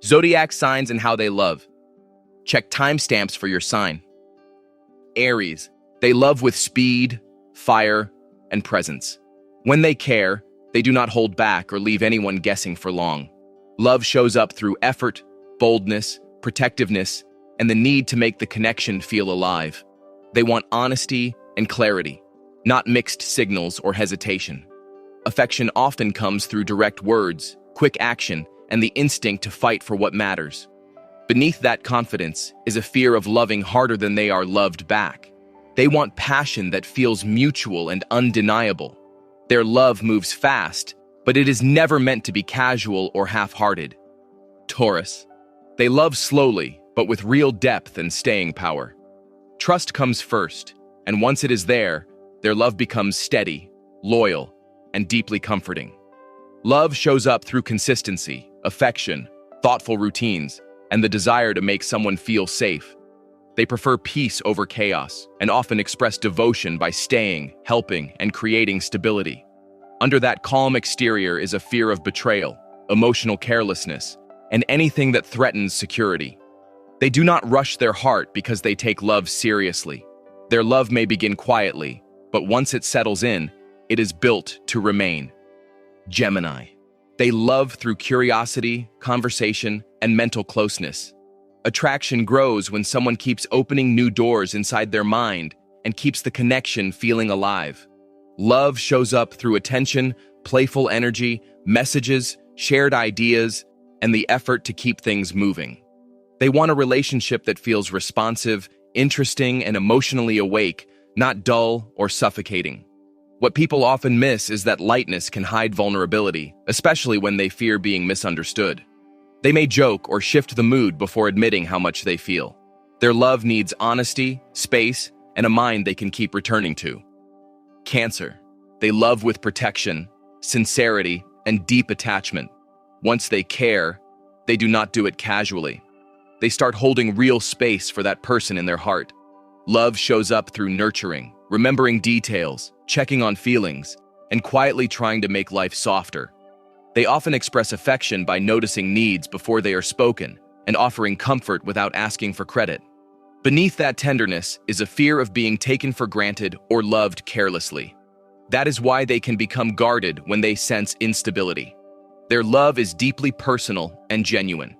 Zodiac signs and how they love. Check timestamps for your sign. Aries. They love with speed, fire, and presence. When they care, they do not hold back or leave anyone guessing for long. Love shows up through effort, boldness, protectiveness, and the need to make the connection feel alive. They want honesty and clarity, not mixed signals or hesitation. Affection often comes through direct words, quick action, and the instinct to fight for what matters. Beneath that confidence is a fear of loving harder than they are loved back. They want passion that feels mutual and undeniable. Their love moves fast, but it is never meant to be casual or half-hearted. Taurus. They love slowly, but with real depth and staying power. Trust comes first, and once it is there, their love becomes steady, loyal, and deeply comforting. Love shows up through consistency, affection, thoughtful routines, and the desire to make someone feel safe. They prefer peace over chaos and often express devotion by staying, helping, and creating stability. Under that calm exterior is a fear of betrayal, emotional carelessness, and anything that threatens security. They do not rush their heart because they take love seriously. Their love may begin quietly, but once it settles in, it is built to remain. Gemini. They love through curiosity, conversation, and mental closeness. Attraction grows when someone keeps opening new doors inside their mind and keeps the connection feeling alive. Love shows up through attention, playful energy, messages, shared ideas, and the effort to keep things moving. They want a relationship that feels responsive, interesting, and emotionally awake, not dull or suffocating. What people often miss is that lightness can hide vulnerability, especially when they fear being misunderstood. They may joke or shift the mood before admitting how much they feel. Their love needs honesty, space, and a mind they can keep returning to. Cancer. They love with protection, sincerity, and deep attachment. Once they care, they do not do it casually. They start holding real space for that person in their heart. Love shows up through nurturing, remembering details, checking on feelings, and quietly trying to make life softer. They often express affection by noticing needs before they are spoken and offering comfort without asking for credit. Beneath that tenderness is a fear of being taken for granted or loved carelessly. That is why they can become guarded when they sense instability. Their love is deeply personal and genuine.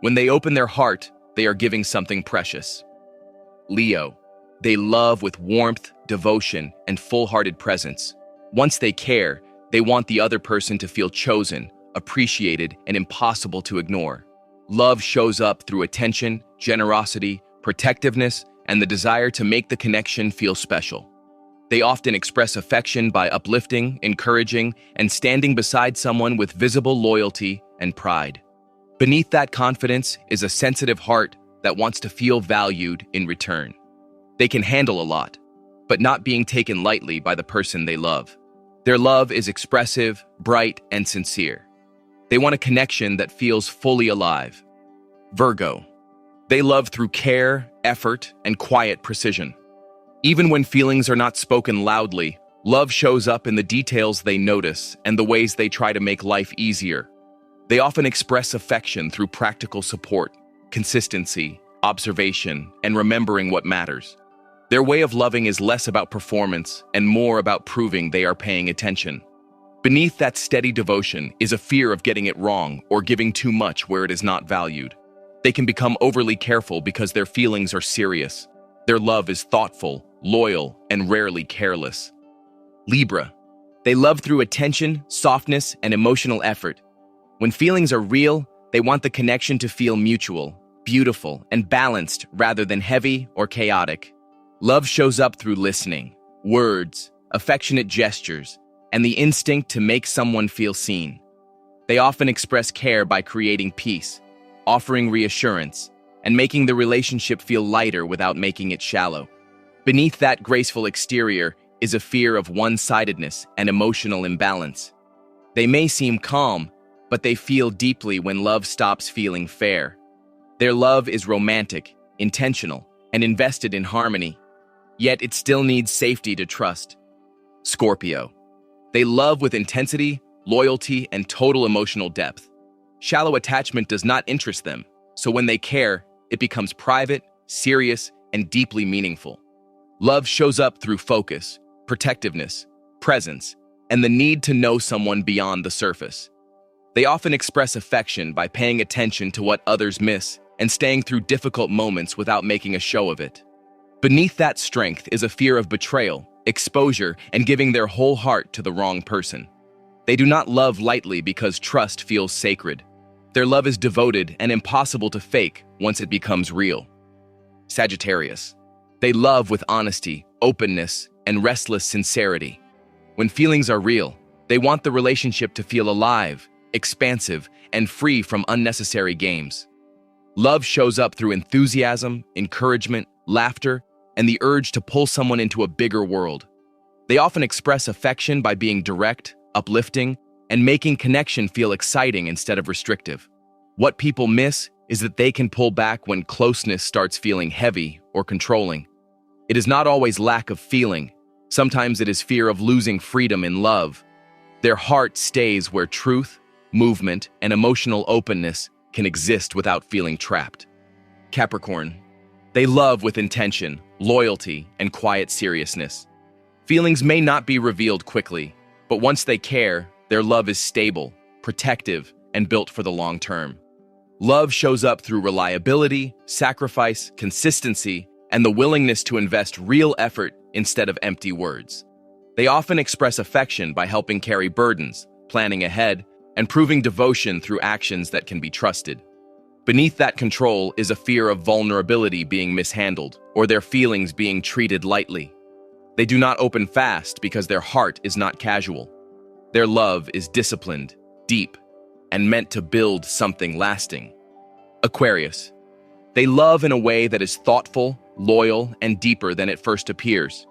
When they open their heart, they are giving something precious. Leo. They love with warmth, devotion, and full-hearted presence. Once they care, they want the other person to feel chosen, appreciated, and impossible to ignore. Love shows up through attention, generosity, protectiveness, and the desire to make the connection feel special. They often express affection by uplifting, encouraging, and standing beside someone with visible loyalty and pride. Beneath that confidence is a sensitive heart that wants to feel valued in return. They can handle a lot, but not being taken lightly by the person they love. Their love is expressive, bright, and sincere. They want a connection that feels fully alive. Virgo. They love through care, effort, and quiet precision. Even when feelings are not spoken loudly, love shows up in the details they notice and the ways they try to make life easier. They often express affection through practical support, consistency, observation, and remembering what matters. Their way of loving is less about performance and more about proving they are paying attention. Beneath that steady devotion is a fear of getting it wrong or giving too much where it is not valued. They can become overly careful because their feelings are serious. Their love is thoughtful, loyal, and rarely careless. Libra. They love through attention, softness, and emotional effort. When feelings are real, they want the connection to feel mutual, beautiful, and balanced rather than heavy or chaotic. Love shows up through listening, words, affectionate gestures, and the instinct to make someone feel seen. They often express care by creating peace, offering reassurance, and making the relationship feel lighter without making it shallow. Beneath that graceful exterior is a fear of one-sidedness and emotional imbalance. They may seem calm, but they feel deeply when love stops feeling fair. Their love is romantic, intentional, and invested in harmony. Yet it still needs safety to trust. Scorpio. They love with intensity, loyalty, and total emotional depth. Shallow attachment does not interest them, so when they care, it becomes private, serious, and deeply meaningful. Love shows up through focus, protectiveness, presence, and the need to know someone beyond the surface. They often express affection by paying attention to what others miss and staying through difficult moments without making a show of it. Beneath that strength is a fear of betrayal, exposure, and giving their whole heart to the wrong person. They do not love lightly because trust feels sacred. Their love is devoted and impossible to fake once it becomes real. Sagittarius. They love with honesty, openness, and restless sincerity. When feelings are real, they want the relationship to feel alive, expansive, and free from unnecessary games. Love shows up through enthusiasm, encouragement, laughter, and the urge to pull someone into a bigger world. They often express affection by being direct, uplifting, and making connection feel exciting instead of restrictive. What people miss is that they can pull back when closeness starts feeling heavy or controlling. It is not always lack of feeling. Sometimes it is fear of losing freedom in love. Their heart stays where truth, movement, and emotional openness can exist without feeling trapped. Capricorn. They love with intention, loyalty, and quiet seriousness. Feelings may not be revealed quickly, but once they care, their love is stable, protective, and built for the long term. Love shows up through reliability, sacrifice, consistency, and the willingness to invest real effort instead of empty words. They often express affection by helping carry burdens, planning ahead, and proving devotion through actions that can be trusted. Beneath that control is a fear of vulnerability being mishandled or their feelings being treated lightly. They do not open fast because their heart is not casual. Their love is disciplined, deep, and meant to build something lasting. Aquarius. They love in a way that is thoughtful, loyal, and deeper than it first appears.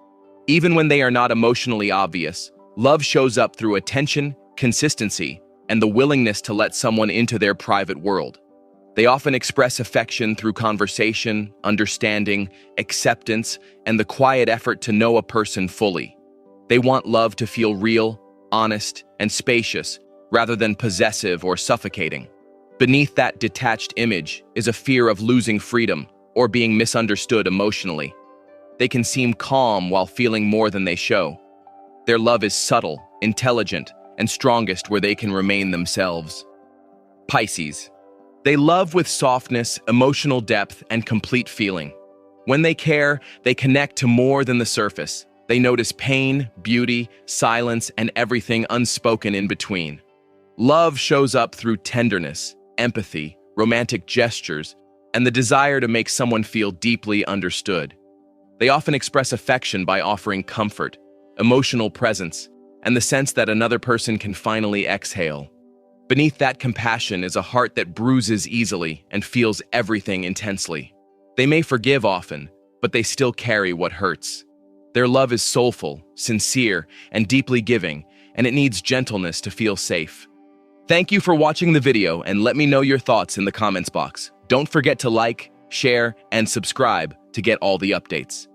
Even when they are not emotionally obvious, love shows up through attention, consistency, and the willingness to let someone into their private world. They often express affection through conversation, understanding, acceptance, and the quiet effort to know a person fully. They want love to feel real, honest, and spacious, rather than possessive or suffocating. Beneath that detached image is a fear of losing freedom or being misunderstood emotionally. They can seem calm while feeling more than they show. Their love is subtle, intelligent, and strongest where they can remain themselves. Pisces. They love with softness, emotional depth, and complete feeling. When they care, they connect to more than the surface. They notice pain, beauty, silence, and everything unspoken in between. Love shows up through tenderness, empathy, romantic gestures, and the desire to make someone feel deeply understood. They often express affection by offering comfort, emotional presence, and the sense that another person can finally exhale. Beneath that compassion is a heart that bruises easily and feels everything intensely. They may forgive often, but they still carry what hurts. Their love is soulful, sincere, and deeply giving, and it needs gentleness to feel safe. Thank you for watching the video, and let me know your thoughts in the comments box. Don't forget to like, share, and subscribe to get all the updates.